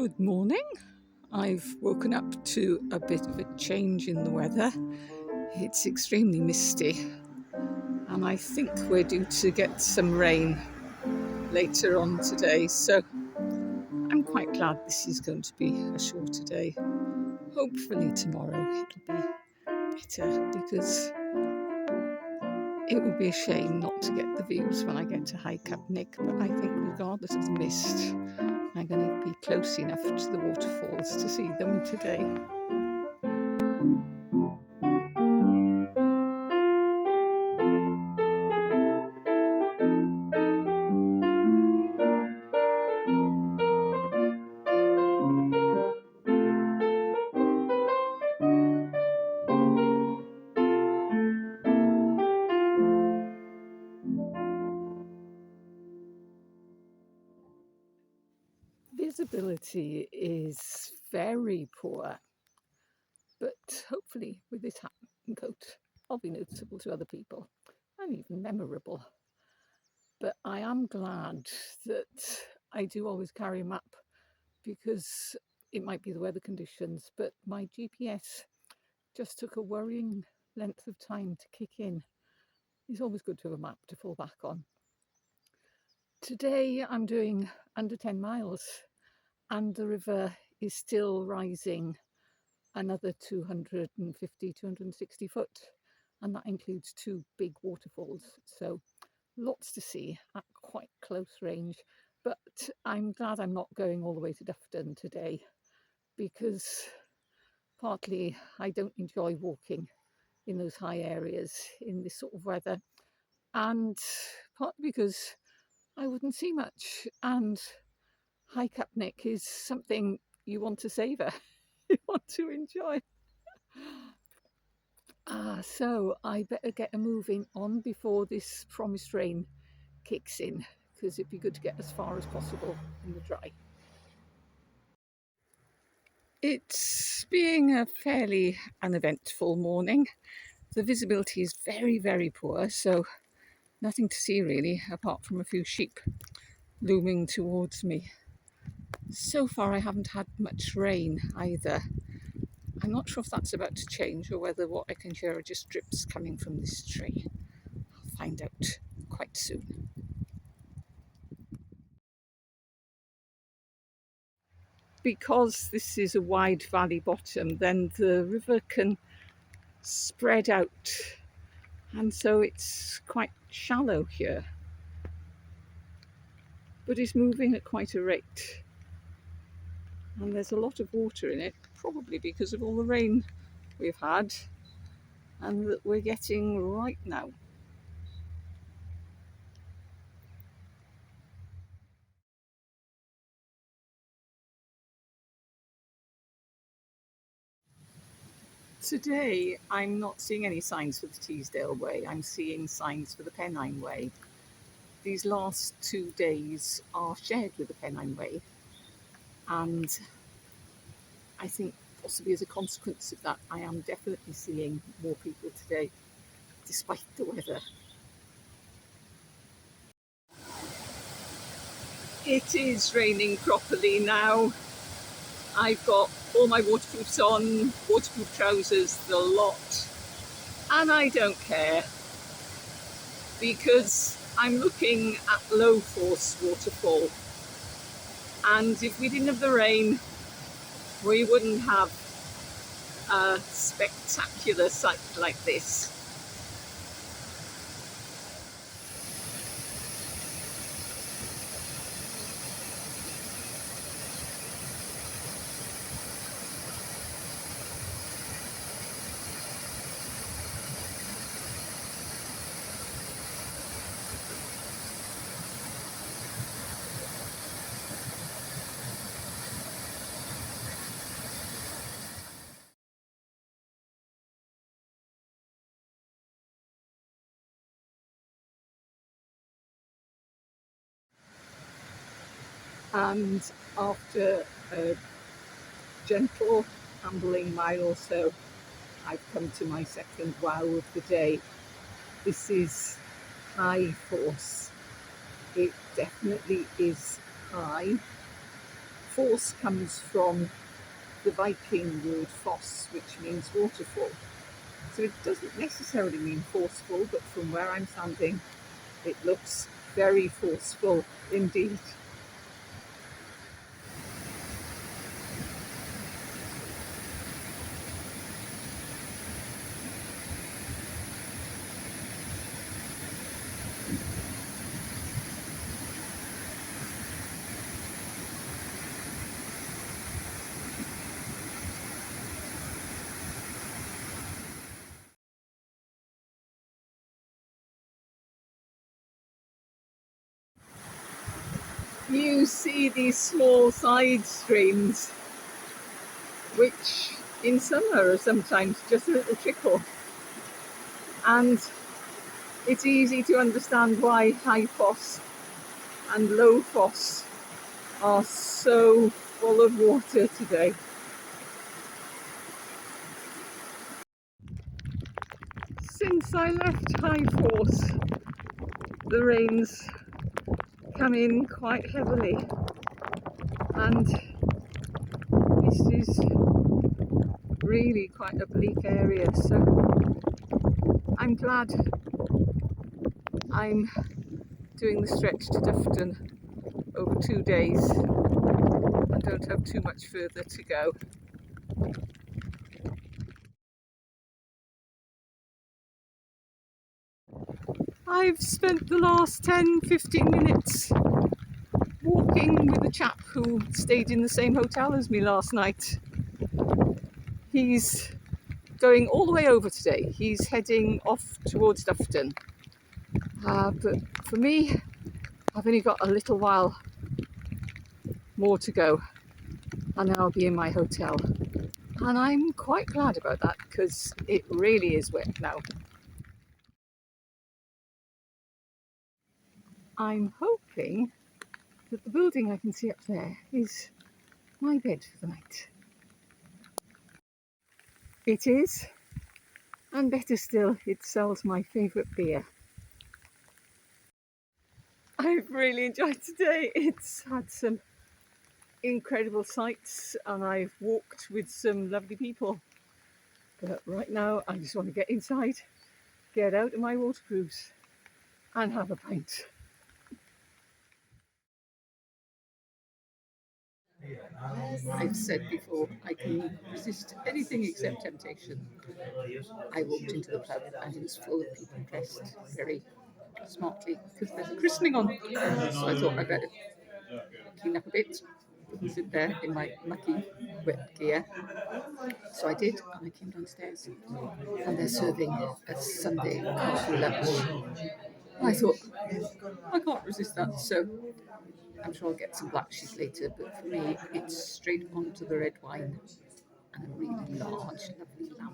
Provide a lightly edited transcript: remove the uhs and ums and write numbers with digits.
Good morning. I've woken up to a bit of a change in the weather. It's extremely misty, and I think we're due to get some rain later on today, so I'm quite glad this is going to be a shorter day. Hopefully tomorrow it'll be better, because it would be a shame not to get the views when I get to High Cap Nick, but I think regardless of the mist, I'm going to be close enough to the waterfalls to see them today. Visibility is very poor, but hopefully with this hat and coat I'll be noticeable to other people and even memorable. But I am glad that I do always carry a map, because it might be the weather conditions, but my GPS just took a worrying length of time to kick in. It's always good to have a map to fall back on. Today I'm doing under 10 miles, and the river is still rising another 250, 260 foot, and that includes two big waterfalls. So lots to see at quite close range, but I'm glad I'm not going all the way to Dufton today, because partly I don't enjoy walking in those high areas in this sort of weather, and partly because I wouldn't see much, and High Cap Nick is something you want to savour, you want to enjoy. So I better get a moving on before this promised rain kicks in, because it'd be good to get as far as possible in the dry. It's being a fairly uneventful morning. The visibility is very, very poor, so nothing to see really, apart from a few sheep looming towards me. So far I haven't had much rain either. I'm not sure if that's about to change or whether what I can hear are just drips coming from this tree. I'll find out quite soon. Because this is a wide valley bottom, then the river can spread out, and so it's quite shallow here, but it's moving at quite a rate, and there's a lot of water in it, probably because of all the rain we've had and that we're getting right now. Today I'm not seeing any signs for the Teesdale Way, I'm seeing signs for the Pennine Way. These last 2 days are shared with the Pennine Way, and I think possibly as a consequence of that I am definitely seeing more people today, despite the weather. It is raining properly now. I've got all my waterproofs on, waterproof trousers, the lot, and I don't care, because I'm looking at low force waterfall, and if we didn't have the rain we wouldn't have a spectacular sight like this. And after a gentle ambling mile or so, I've come to my second wow of the day. This is high force. It definitely is high Force comes from the Viking word foss, which means waterfall. So it doesn't necessarily mean forceful, but from where I'm standing, it looks very forceful indeed. You see these small side streams, which in summer are sometimes just a little trickle. And it's easy to understand why high foss and low foss are so full of water today. Since I left high foss, the rains come in quite heavily, and this is really quite a bleak area, so I'm glad I'm doing the stretch to Dufton over 2 days. I don't have too much further to go. I've spent the last 10-15 minutes walking with a chap who stayed in the same hotel as me last night. He's going all the way over today. He's heading off towards Dufton. But for me, I've only got a little while more to go and then I'll be in my hotel. And I'm quite glad about that because it really is wet now. I'm hoping that the building I can see up there is my bed for the night. It is, and better still, it sells my favourite beer. I've really enjoyed today. It's had some incredible sights and I've walked with some lovely people. But right now I just want to get inside, get out of my waterproofs and have a pint. I've said before, I can resist anything except temptation. I walked into the pub and it was full of people dressed very smartly because there's a christening on. So I thought I'd better clean up a bit and sit there in my mucky wet gear. So I did, and I came downstairs and they're serving a Sunday coffee lunch. I thought, I can't resist that, so I'm sure I'll get some black sheep later, but for me, it's straight onto the red wine and a really large, lovely lamb